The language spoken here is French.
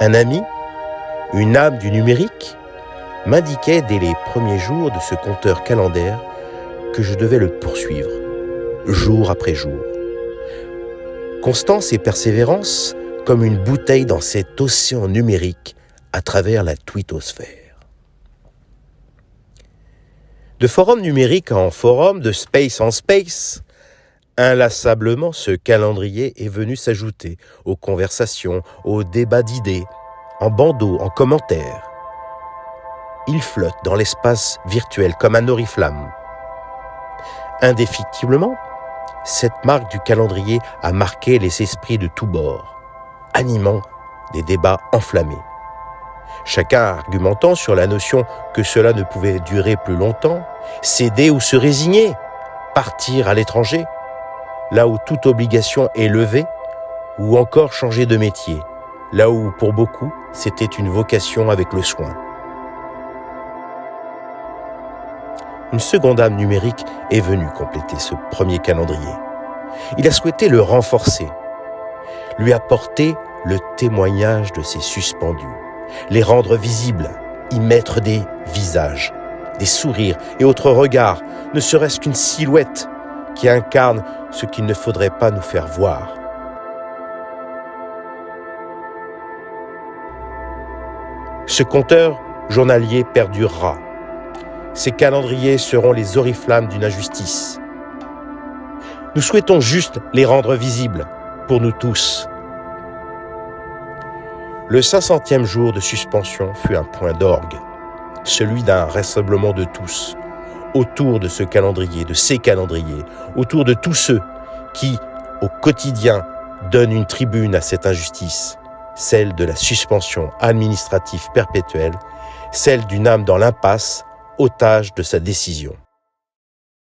Un ami, une âme du numérique, m'indiquait dès les premiers jours de ce compteur calendaire que je devais le poursuivre, jour après jour. Constance et persévérance comme une bouteille dans cet océan numérique à travers la twittosphère. De forum numérique en forum, de space en space, inlassablement ce calendrier est venu s'ajouter aux conversations, aux débats d'idées, en bandeaux, en commentaires. Il flotte dans l'espace virtuel comme un oriflamme. Indéfectiblement, cette marque du calendrier a marqué les esprits de tous bords, animant des débats enflammés. Chacun argumentant sur la notion que cela ne pouvait durer plus longtemps, céder ou se résigner, partir à l'étranger, là où toute obligation est levée, ou encore changer de métier, là où pour beaucoup c'était une vocation avec le soin. Une seconde âme numérique est venue compléter ce premier calendrier. Il a souhaité le renforcer, lui apporter le témoignage de ses suspendus, les rendre visibles, y mettre des visages, des sourires et autres regards, ne serait-ce qu'une silhouette qui incarne ce qu'il ne faudrait pas nous faire voir. Ce compteur journalier perdurera. Ces calendriers seront les oriflammes d'une injustice. Nous souhaitons juste les rendre visibles pour nous tous. Le 500e jour de suspension fut un point d'orgue, celui d'un rassemblement de tous, autour de ce calendrier, de ces calendriers, autour de tous ceux qui, au quotidien, donnent une tribune à cette injustice, celle de la suspension administrative perpétuelle, celle d'une âme dans l'impasse, otage de sa décision.